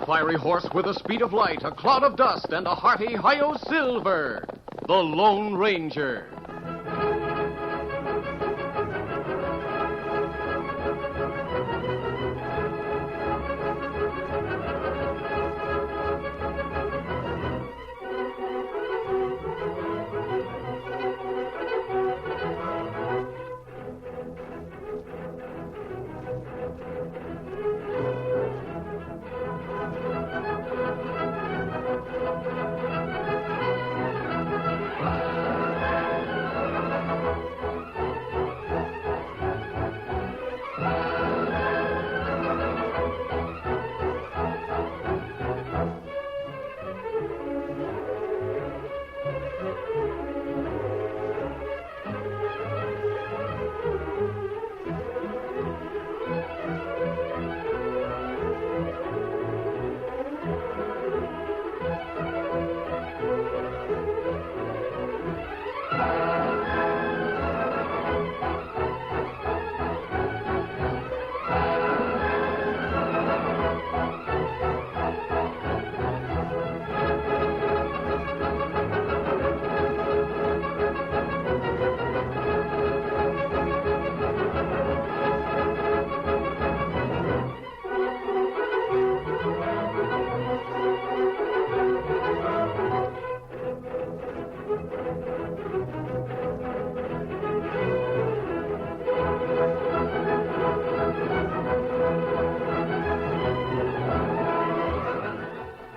A fiery horse with the speed of light, a cloud of dust, and a hearty hi-yo silver. The Lone Ranger.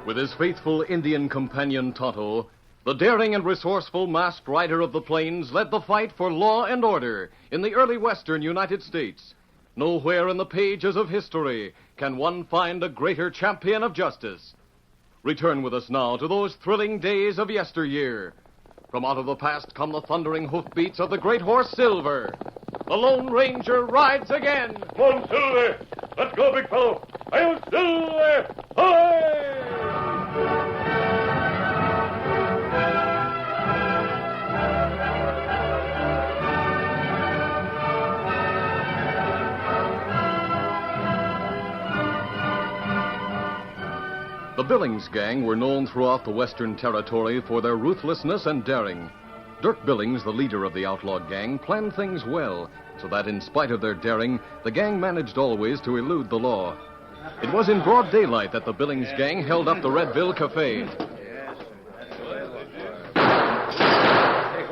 With his faithful Indian companion Tonto, the daring and resourceful masked rider of the plains led the fight for law and order in the early western United States. Nowhere in the pages of history can one find a greater champion of justice. Return with us now to those thrilling days of yesteryear. From out of the past come the thundering hoofbeats of the great horse Silver. The Lone Ranger rides again. Come on, Silver. Let's go, big fellow. I'll Silver. Hi! The Billings gang were known throughout the Western Territory for their ruthlessness and daring. Dirk Billings, the leader of the outlawed gang, planned things well, so that in spite of their daring, the gang managed always to elude the law. It was in broad daylight that the Billings gang held up the Redville Cafe.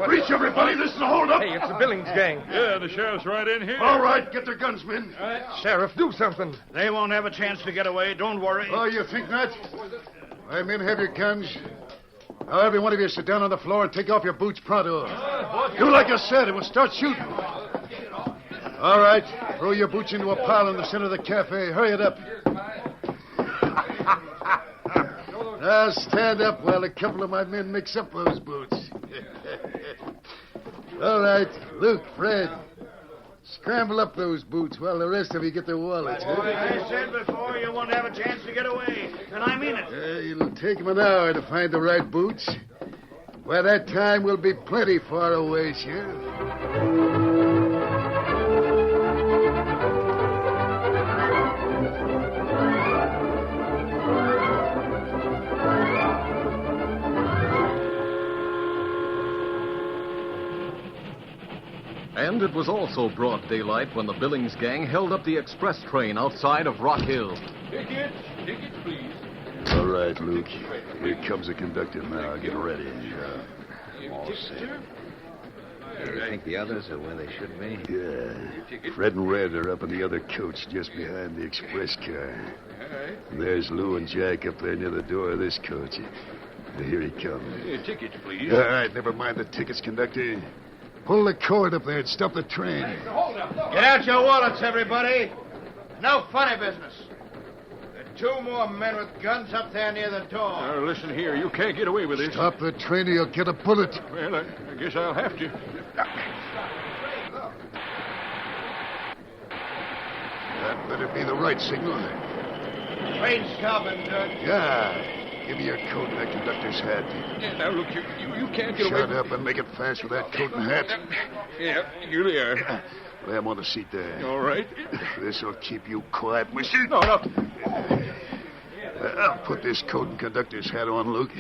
Reach, everybody. This is a hold-up. Hey, it's the Billings gang. Yeah, the sheriff's right in here. All right, get their guns, men. Sheriff, do something. They won't have a chance to get away. Don't worry. Oh, you think not? All right, men, have your guns. Now, every one of you sit down on the floor and take off your boots pronto. Do like I said, and we'll start shooting. All right, throw your boots into a pile in the center of the cafe. Hurry it up. Now, stand up while a couple of my men mix up those boots. All right, Luke, Fred, scramble up those boots while the rest of you get their wallets. Boy, I said before you won't have a chance to get away, and I mean it. It'll take them an hour to find the right boots. By that time, we'll be plenty far away, Sheriff. And it was also broad daylight when the Billings gang held up the express train outside of Rock Hill. Tickets, please. All right, Luke. Here comes the conductor now. Get ready. All set. You think the others are where they should be? Yeah. Fred and Red are up in the other coach just behind the express car. And there's Lou and Jack up there near the door of this coach. Here he comes. Tickets, please. All right, never mind the tickets, conductor. Pull the cord up there and stop the train. Get out your wallets, everybody. No funny business. There are two more men with guns up there near the door. Now, listen here. You can't get away with this. Stop the train or you'll get a bullet. Well, I guess I'll have to. That better be the right signal. Train's coming, Dirk. Yeah. Give me your coat and that conductor's hat. Yeah, now, look, you can't get away. Shut up and make it fast with that coat and hat. Yeah, here they are. Lay 'em on the seat there. All right. This'll keep you quiet, monsieur. No. I'll put this coat and conductor's hat on, Luke.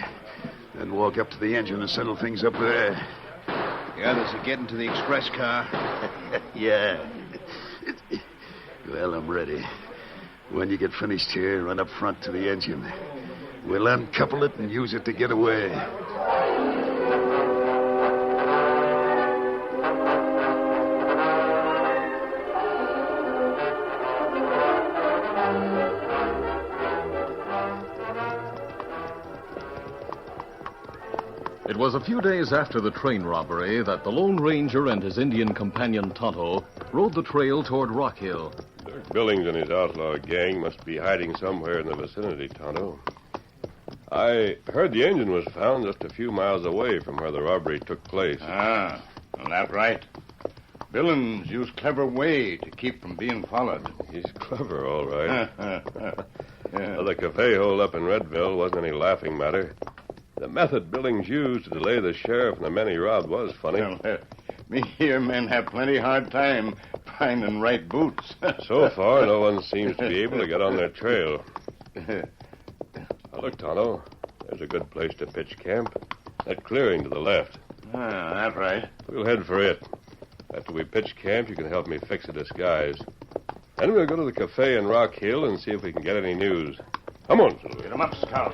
Then walk up to the engine and settle things up there. The others are getting to the express car. Yeah. Well, I'm ready. When you get finished here, run up front to the engine. We'll uncouple it and use it to get away. It was a few days after the train robbery that the Lone Ranger and his Indian companion Tonto rode the trail toward Rock Hill. Dirk Billings and his outlaw gang must be hiding somewhere in the vicinity, Tonto. I heard the engine was found just a few miles away from where the robbery took place. Well, that's right. Billings used clever way to keep from being followed. He's clever, all right. Well, the cafe hold up in Redville wasn't any laughing matter. The method Billings used to delay the sheriff and the men he robbed was funny. Me here men have plenty hard time finding right boots. So far, no one seems to be able to get on their trail. Now, look, Tonto, there's a good place to pitch camp. That clearing to the left. That's right. We'll head for it. After we pitch camp, you can help me fix a disguise. Then we'll go to the cafe in Rock Hill and see if we can get any news. Come on, Silver. Get 'em up, Scout.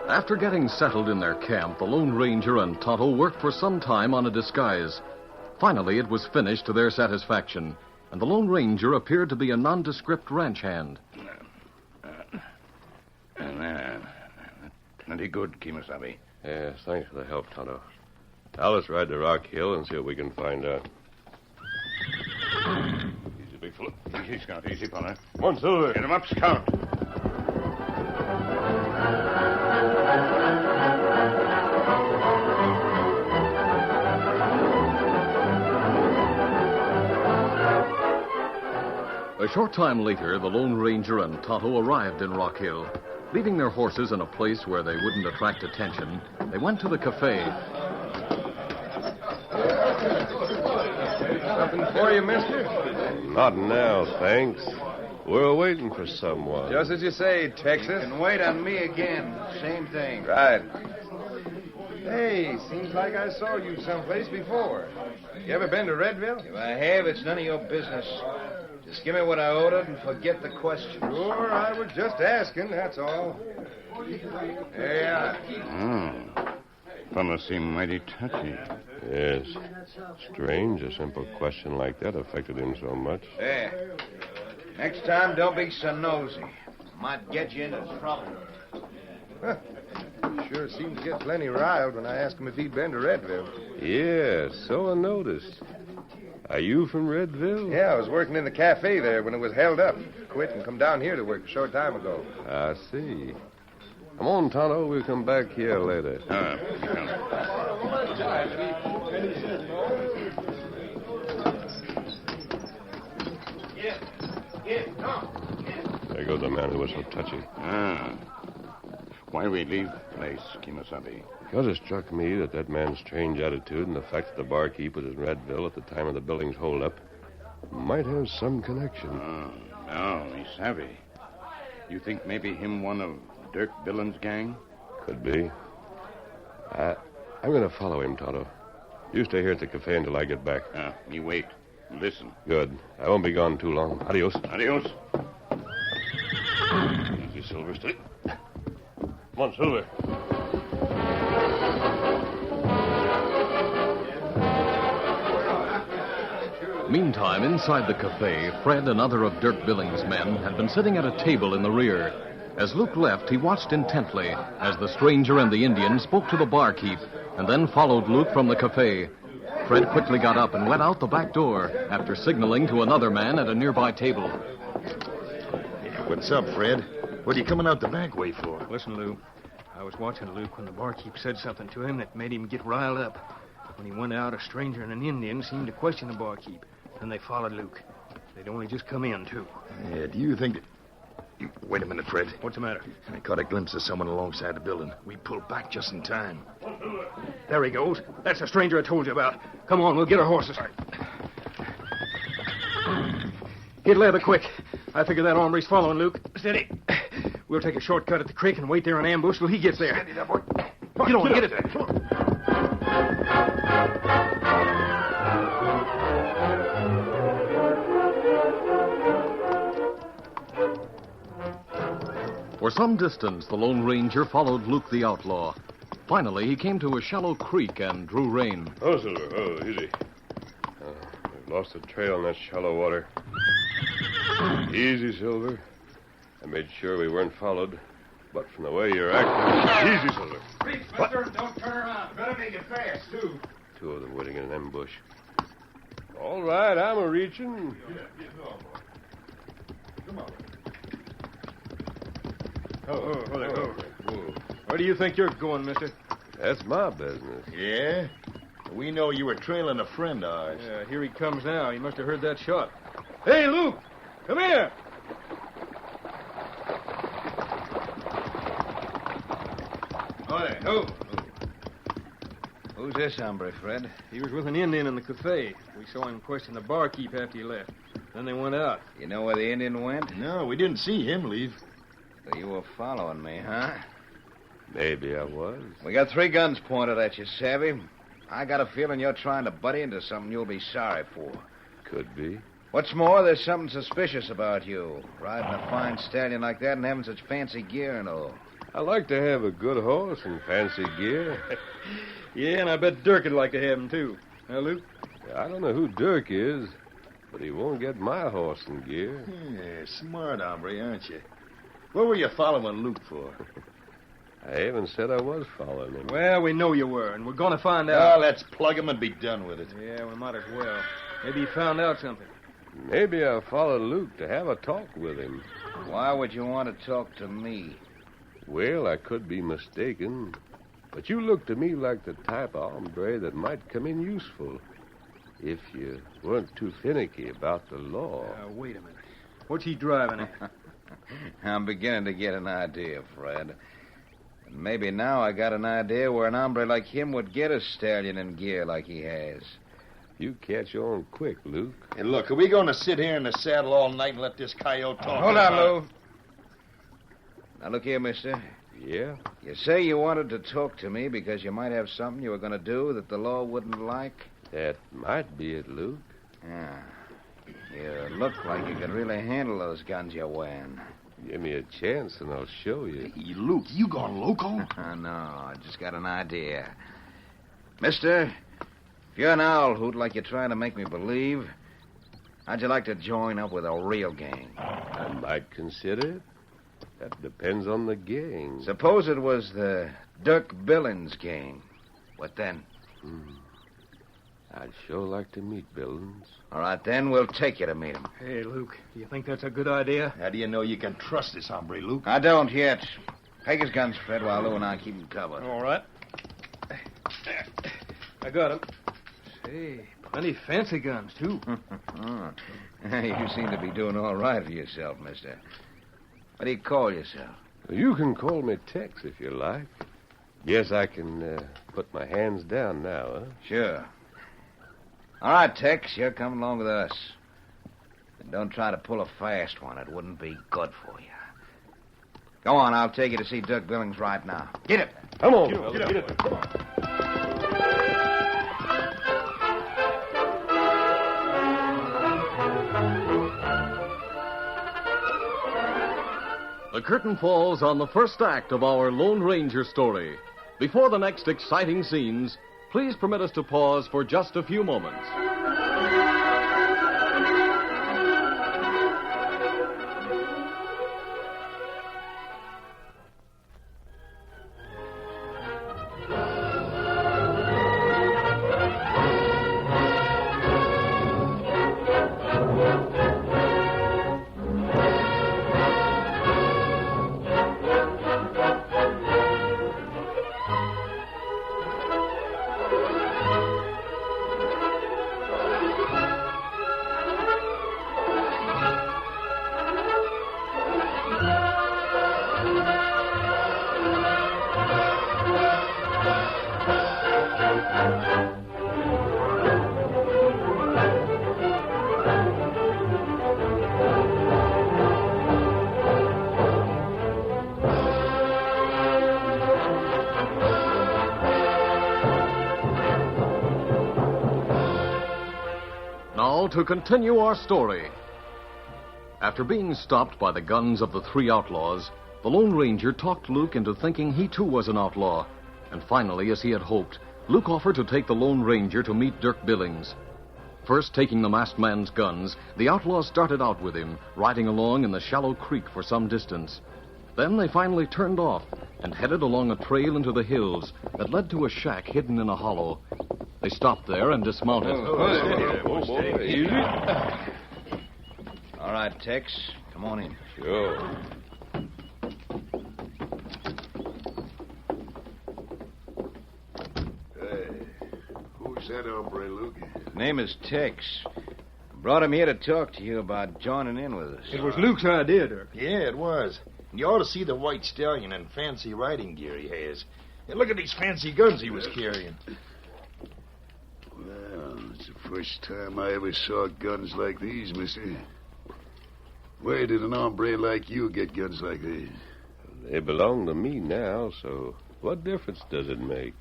After getting settled in their camp, the Lone Ranger and Tonto worked for some time on a disguise. Finally, it was finished to their satisfaction, and the Lone Ranger appeared to be a nondescript ranch hand. Plenty good, Kimasabi. Yes, thanks for the help, Tonto. Now let's ride to Rock Hill and see what we can find out. Easy, big fella. Easy, Scout. Easy, fella. Come on, Silver. Get 'em up, Scout. A short time later, the Lone Ranger and Tonto arrived in Rock Hill. Leaving their horses in a place where they wouldn't attract attention, they went to the cafe. Something for you, mister? Not now, thanks. We're waiting for someone. Just as you say, Texas. And wait on me again. Same thing. Right. Hey, seems like I saw you someplace before. You ever been to Redville? If I have, it's none of your business. Just give me what I ordered and forget the question. Sure, I was just asking, that's all. Yeah. Fellow seemed mighty touchy. Yes. Strange a simple question like that affected him so much. There. Next time, don't be so nosy. Might get you into trouble. Sure seems to get plenty riled when I ask him if he'd been to Redville. Yeah, so I noticed. Are you from Redville? Yeah, I was working in the cafe there when it was held up. Quit and come down here to work a short time ago. I see. Come on, Tonto. We'll come back here later. There goes the man who was so touchy. Why we leave the place, Kimasabi? Because it struck me that man's strange attitude and the fact that the barkeep was in Redville at the time of the Billings holdup might have some connection. No, he's savvy. You think maybe him one of Dirk Billings' gang? Could be. I'm going to follow him, Tonto. You stay here at the cafe until I get back. Me wait. Listen. Good. I won't be gone too long. Adios. Adios. Easy, Silver. Steady. Come on, Silver. Meantime, inside the cafe, Fred and other of Dirk Billings' men had been sitting at a table in the rear. As Luke left, he watched intently as the stranger and the Indian spoke to the barkeep and then followed Luke from the cafe. Fred quickly got up and went out the back door after signaling to another man at a nearby table. What's up, Fred? What are you coming out the back way for? Listen, Lou. I was watching Luke when the barkeep said something to him that made him get riled up. When he went out, a stranger and an Indian seemed to question the barkeep. Then they followed Luke. They'd only just come in, too. Yeah, do you think... Wait a minute, Fred. What's the matter? I caught a glimpse of someone alongside the building. We pulled back just in time. There he goes. That's the stranger I told you about. Come on, we'll get our horses. Get leather quick. I figure that hombre's following Luke. Steady. We'll take a shortcut at the creek and wait there in ambush till he gets there. Steady there, boy. Get on, get it. Come on. For some distance, the Lone Ranger followed Luke the outlaw. Finally, he came to a shallow creek and drew rein. Oh, Silver. Oh, easy. We've lost the trail in that shallow water. Easy, Silver. I made sure we weren't followed. But from the way you're acting... Easy, Silver. Reach, mister, and don't turn around. Better make it fast, too. Two of them waiting in an ambush. All right, I'm a-reaching. Come on. Where do you think you're going, mister? That's my business. Yeah? We know you were trailing a friend of ours. Yeah, here he comes now. He must have heard that shot. Hey, Luke! Come here! Oh, Who's this hombre, Fred? He was with an Indian in the cafe. We saw him question the barkeep after he left. Then they went out. You know where the Indian went? no, we didn't see him leave. So you were following me, huh? Maybe I was. We got 3 guns pointed at you, Savvy. I got a feeling you're trying to butt into something you'll be sorry for. Could be. What's more, there's something suspicious about you. Riding a fine stallion like that and having such fancy gear and all. I like to have a good horse and fancy gear. Yeah, and I bet Dirk would like to have him, too. Huh, Luke? I don't know who Dirk is, but he won't get my horse and gear. Yeah, smart hombre, aren't you? What were you following Luke for? I haven't said I was following him. Well, we know you were, and we're going to find Well, out. let's plug him and be done with it. Yeah, we might as well. Maybe he found out something. Maybe I followed Luke to have a talk with him. Why would you want to talk to me? Well, I could be mistaken, but you look to me like the type of hombre that might come in useful if you weren't too finicky about the law. Wait a minute. What's he driving at? I'm beginning to get an idea, Fred. And maybe now I got an idea where an hombre like him would get a stallion in gear like he has. You catch on quick, Luke. And look, are we going to sit here in the saddle all night and let this coyote talk? Hold on, Lou. Now, look here, mister. Yeah? You say you wanted to talk to me because you might have something you were going to do that the law wouldn't like? That might be it, Luke. Yeah. You look like you could really handle those guns you're wearing. Give me a chance and I'll show you. Hey, Luke, you gone loco? No, I just got an idea. Mister, if you're an owl hoot like you're trying to make me believe, how'd you like to join up with a real gang? I might consider it. That depends on the gang. Suppose it was the Dirk Billings gang. What then? I'd sure like to meet Billings. All right, then, we'll take you to meet him. Hey, Luke, do you think that's a good idea? How do you know you can trust this hombre, Luke? I don't yet. Take his guns, Fred, while Lou and I keep him covered. All right. I got him. Say, plenty fancy guns, too. You seem to be doing all right for yourself, mister. What do you call yourself? You can call me Tex if you like. Yes, I can put my hands down now, huh? Sure. All right, Tex, you're coming along with us. And don't try to pull a fast one. It wouldn't be good for you. Go on, I'll take you to see Dirk Billings right now. Get it. Come on. Get up. Come on. The curtain falls on the first act of our Lone Ranger story. Before the next exciting scenes, please permit us to pause for just a few moments. now to continue our story. After being stopped by the guns of the three outlaws, the Lone Ranger talked Luke into thinking he too was an outlaw. And finally, as he had hoped, Luke offered to take the Lone Ranger to meet Dirk Billings. First taking the masked man's guns, the outlaws started out with him, riding along in the shallow creek for some distance. Then they finally turned off and headed along a trail into the hills that led to a shack hidden in a hollow. They stopped there and dismounted. Easy. All right, Tex. Come on in. Sure. Hey, who's that hombre, Luke? Name is Tex. Brought him here to talk to you about joining in with us. It was Luke's idea, Dirk. Yeah, it was. You ought to see the white stallion and fancy riding gear he has. And look at these fancy guns he was carrying. Well, it's the first time I ever saw guns like these, mister. Where did an hombre like you get guns like these? They belong to me now, so what difference does it make?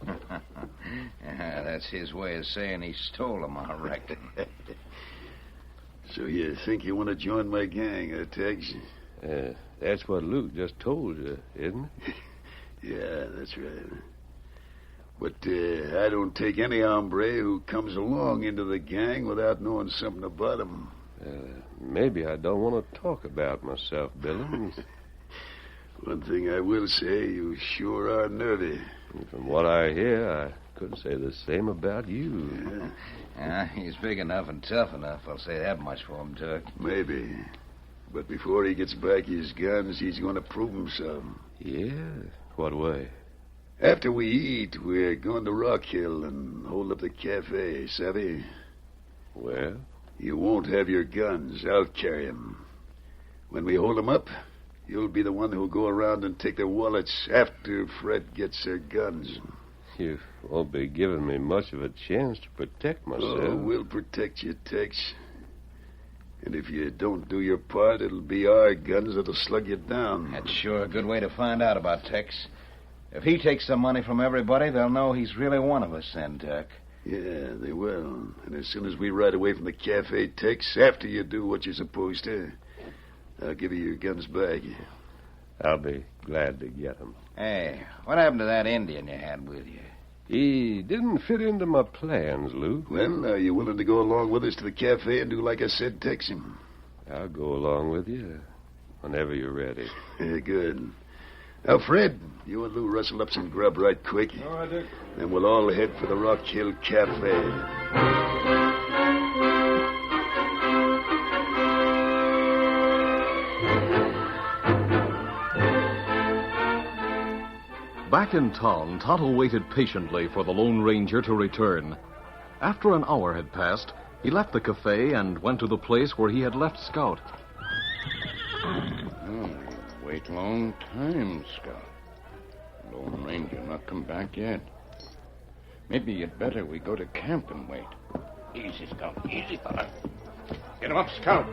That's his way of saying he stole them, I reckon. So you think you want to join my gang, Tex? That's what Luke just told you, isn't it? Yeah, that's right. But I don't take any hombre who comes along into the gang without knowing something about him. Maybe I don't want to talk about myself, Billings. One thing I will say, you sure are nervy. From what I hear, I could say the same about you. He's big enough and tough enough. I'll say that much for him, Dirk. Maybe. But before he gets back his guns, he's going to prove himself. Yeah? What way? After we eat, we're going to Rock Hill and hold up the cafe, savvy? Well? You won't have your guns. I'll carry 'em. When we hold 'em up, you'll be the one who'll go around and take their wallets after Fred gets their guns. You won't be giving me much of a chance to protect myself. Oh, we'll protect you, Tex. And if you don't do your part, it'll be our guns that'll slug you down. That's sure a good way to find out about Tex. If he takes some money from everybody, they'll know he's really one of us then, Dirk. Yeah, they will. And as soon as we ride away from the cafe, Tex, after you do what you're supposed to, I'll give you your guns back. I'll be glad to get them. Hey, what happened to that Indian you had with you? He didn't fit into my plans, Luke. Well, are you willing to go along with us to the cafe and do like I said, Tex him? I'll go along with you whenever you're ready. Yeah, good. Now, Fred, you and Lou rustle up some grub right quick. All right, Dick. Then we'll all head for the Rock Hill Cafe. Back in town, Tonto waited patiently for the Lone Ranger to return. After an hour had passed, he left the cafe and went to the place where he had left Scout. Oh, wait long time, Scout. Lone Ranger not come back yet. Maybe it's better we go to camp and wait. Easy, Scout. Easy, fella. Get him up, Scout.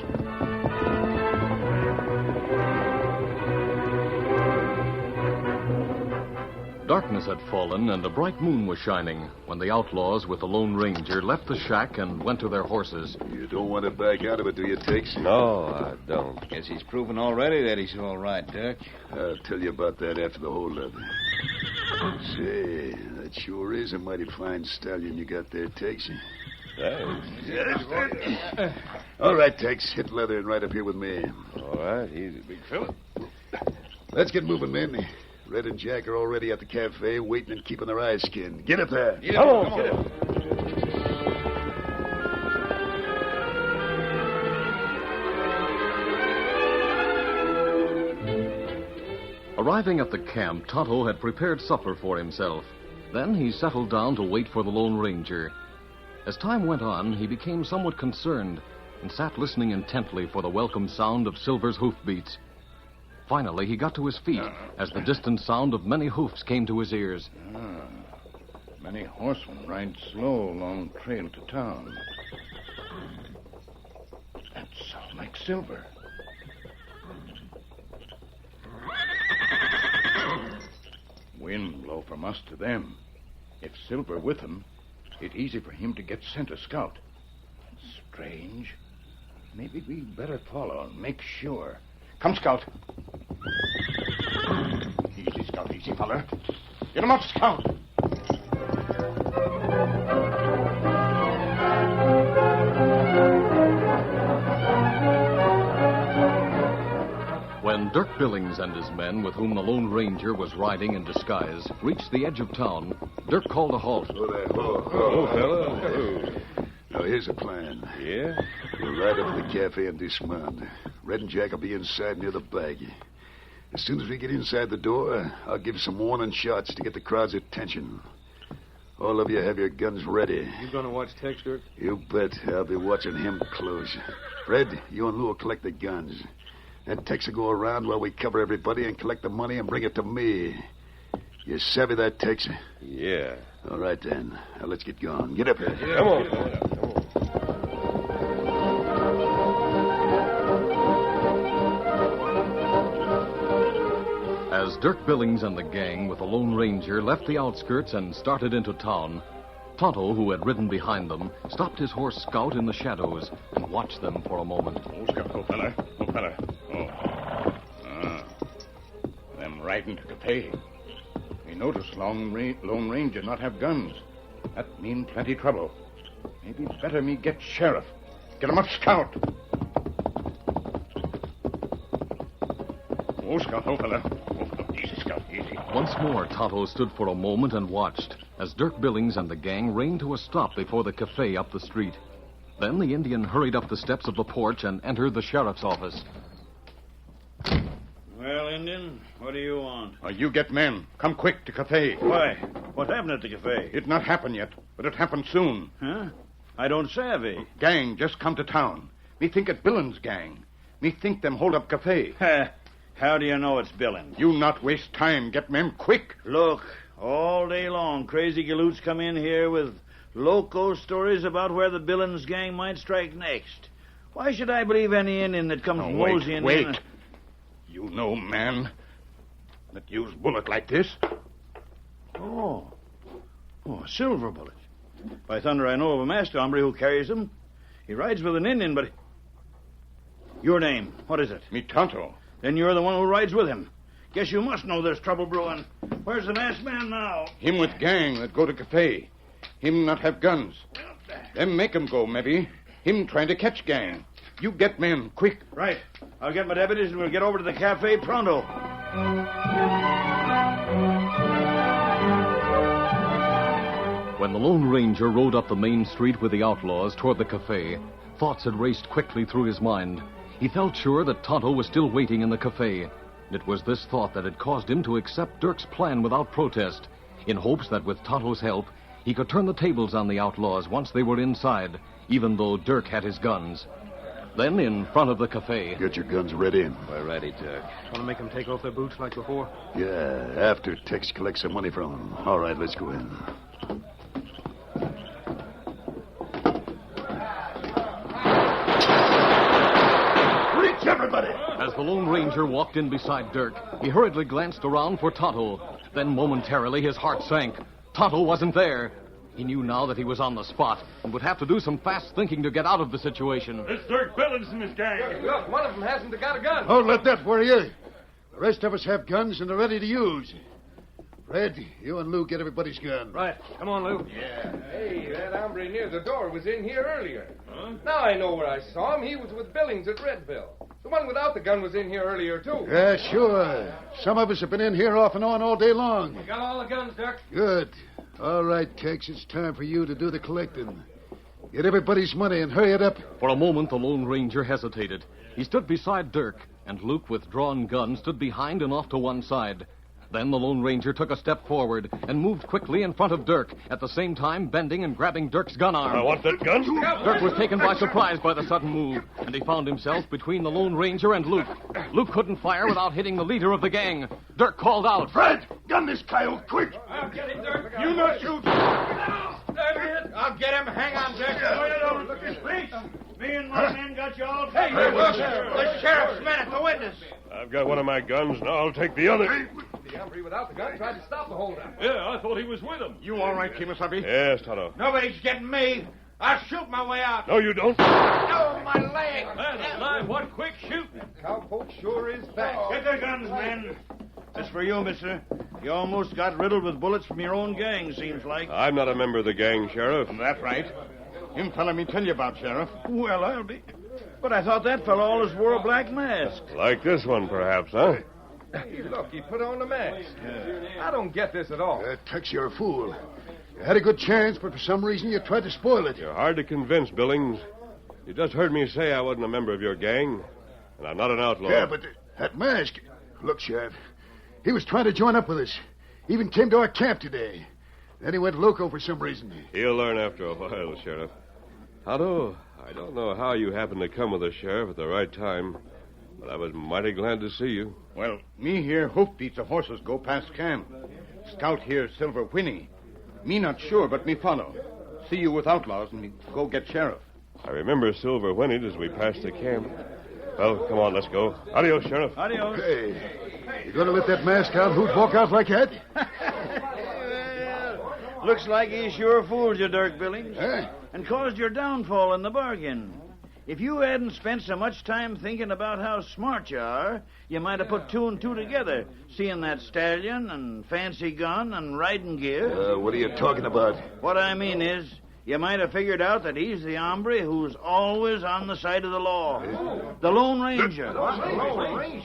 Darkness had fallen and a bright moon was shining when the outlaws with the Lone Ranger left the shack and went to their horses. You don't want to back out of it, do you, Tex? No, I don't. Guess he's proven already that he's all right, Dirk. I'll tell you about that after the holdup. Say, that sure is a mighty fine stallion you got there, Tex. Thanks. All right, Tex, hit leather and ride up here with me. All right, easy, big fella. Let's get moving, men. Red and Jack are already at the cafe, waiting and keeping their eyes skinned. Get up there. Come on, get him. Arriving at the camp, Tonto had prepared supper for himself. Then he settled down to wait for the Lone Ranger. As time went on, he became somewhat concerned and sat listening intently for the welcome sound of Silver's hoofbeats. Finally, he got to his feet as the distant sound of many hoofs came to his ears. Many horsemen ride slow along trail to town. That sounds like Silver. Wind blow from us to them. If Silver with him, it's easy for him to get scent of Scout. strange. Maybe we better follow and make sure. Come, Scout. Easy, Scout. Easy, fella. Get him up, Scout. When Dirk Billings and his men, with whom the Lone Ranger was riding in disguise, reached the edge of town, Dirk called a halt. Oh, there. fella. Now, here's the plan. Yeah? We'll ride up to the cafe and dismount. Red and Jack will be inside near the bag. As soon as we get inside the door, I'll give some warning shots to get the crowd's attention. All of you have your guns ready. You gonna watch Tex, Dirk? You bet. I'll be watching him close. Fred, you and Lou will collect the guns. Then Tex will go around while we cover everybody and collect the money and bring it to me. You savvy that, Tex? Yeah. All right, then. Now, let's get going. Get up here. Come on, fella. Come on. As Dirk Billings and the gang with the Lone Ranger left the outskirts and started into town, Tonto, who had ridden behind them, stopped his horse Scout in the shadows and watched them for a moment. Oh, Scout, oh, fella. Oh, fella. Oh. Them riding to cafe. We noticed Lone Ranger not have guns. That mean plenty trouble. Maybe better me get sheriff. Get him up, Scout. Oh, Scout, oh, fella. Oh, easy, Scout, easy. Once more, Tonto stood for a moment and watched as Dirk Billings and the gang reined to a stop before the cafe up the street. Then the Indian hurried up the steps of the porch and entered the sheriff's office. Well, Indian, what do you want? You get men. Come quick to cafe. Why? What happened at the cafe? It not happen yet, but it happen soon. Huh? I don't savvy. Gang just come to town. Me think it Billings gang. Me think them hold up cafe. How do you know it's Billings? You not waste time. Get men quick. Look, all day long, crazy galoots come in here with loco stories about where the Billings gang might strike next. Why should I believe any Indian that comes moseying wait. in? You know, man, that use bullet like this? Oh, a silver bullet. By thunder, I know of a master hombre who carries them. He rides with an Indian, but... Your name, what is it? Me Tonto. Then you're the one who rides with him. Guess you must know there's trouble brewing. Where's the masked man now? Him with gang that go to cafe. Him not have guns. Them make him go, maybe. Him trying to catch gang. You get men, quick. Right. I'll get my deputies and we'll get over to the cafe pronto. When the Lone Ranger rode up the main street with the outlaws toward the cafe, thoughts had raced quickly through his mind. He felt sure that Tonto was still waiting in the cafe. It was this thought that had caused him to accept Dirk's plan without protest, in hopes that with Tonto's help, he could turn the tables on the outlaws once they were inside, even though Dirk had his guns. Then, in front of the cafe... Get your guns ready. We're ready, Dirk. Want to make them take off their boots like before? Yeah, after Tex collects some money from them. All right, let's go in. Reach, everybody! As the Lone Ranger walked in beside Dirk, he hurriedly glanced around for Tonto. Then, momentarily, his heart sank. Tonto wasn't there. He knew now that he was on the spot and would have to do some fast thinking to get out of the situation. It's Dirk Billings and his gang. Look, one of them hasn't got a gun. Don't let that worry you. The rest of us have guns and are ready to use. Fred, you and Lou get everybody's gun. Right. Come on, Lou. Hey, that hombre near the door was in here earlier. Huh? Now I know where I saw him. He was with Billings at Redville. The one without the gun was in here earlier, too. Yeah, sure. Some of us have been in here off and on all day long. We got all the guns, Dirk. Good. All right, Tex, it's time for you to do the collecting. Get everybody's money and hurry it up. For a moment, the Lone Ranger hesitated. He stood beside Dirk, and Luke, with drawn gun, stood behind and off to one side. Then the Lone Ranger took a step forward and moved quickly in front of Dirk, at the same time bending and grabbing Dirk's gun arm. I want that gun. Dirk was taken by surprise by the sudden move, and he found himself between the Lone Ranger and Luke. Luke couldn't fire without hitting the leader of the gang. Dirk called out, Fred, gun this coyote, quick! I'll get him, Dirk. You not shoot. I'll get him. Hang on, Dirk. Look at please. Me and my men got you all. Hey, look, the sheriff's men at the windows. I've got one of my guns, now I'll take the other. The hombre without the gun tried to stop the holdup. Yeah, I thought he was with him. You all right, Kimasabi? Yes, Tonto. Nobody's getting me. I'll shoot my way out. No, you don't. Oh, my leg. That's alive. What quick shooting. Cowpoke sure is back. Get their guns, men. That's for you, mister. You almost got riddled with bullets from your own gang, seems like. I'm not a member of the gang, Sheriff. That's right. Him fella me tell you about, Sheriff. Well, I'll be. But I thought that fellow always wore a black mask. Like this one, perhaps, huh? Hey, look, he put on the mask. I don't get this at all. Tex, you're a fool. You had a good chance, but for some reason you tried to spoil it. You're hard to convince, Billings. You just heard me say I wasn't a member of your gang, and I'm not an outlaw. Yeah, but that mask... Look, Sheriff, he was trying to join up with us. Even came to our camp today. Then he went loco for some reason. He'll learn after a while, Sheriff. Otto, I don't know how you happened to come with the sheriff at the right time, but I was mighty glad to see you. Well, me here hoped these the horses go past camp. Scout here, Silver Whinny. Me not sure, but me follow. See you with outlaws and me go get sheriff. I remember Silver whinnied as we passed the camp. Well, come on, let's go. Adios, Sheriff. Adios. Hey, you going to let that masked out hoot walk out like that? Looks like he sure fooled you, Dirk Billings. Huh? And caused your downfall in the bargain. If you hadn't spent so much time thinking about how smart you are, you might have put two and two together, seeing that stallion and fancy gun and riding gear. What are you talking about? What I mean is, you might have figured out that he's the hombre who's always on the side of the law. The Lone Ranger. Lone Ranger.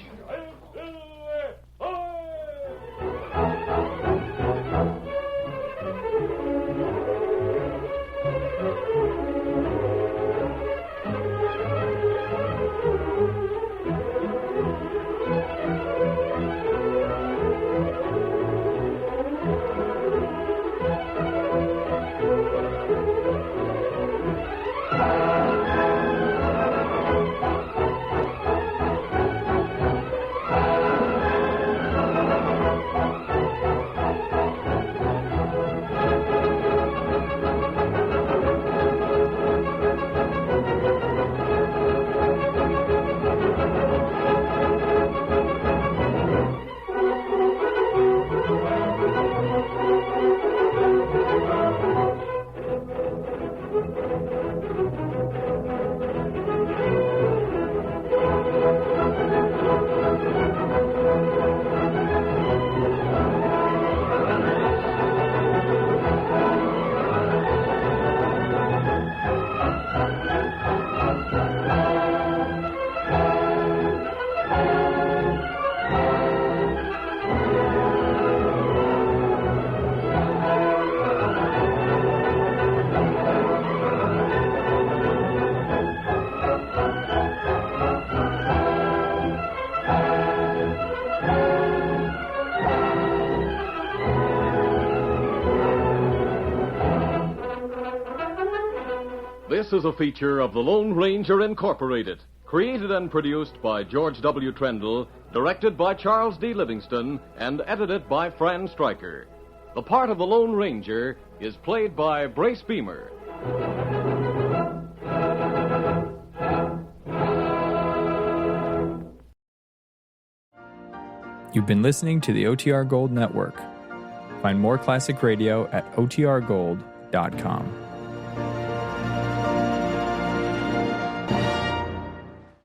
This is a feature of the Lone Ranger Incorporated, created and produced by George W. Trendle, directed by Charles D. Livingston, and edited by Fran Stryker. The part of the Lone Ranger is played by Brace Beamer. You've been listening to the OTR Gold Network. Find more classic radio at otrgold.com.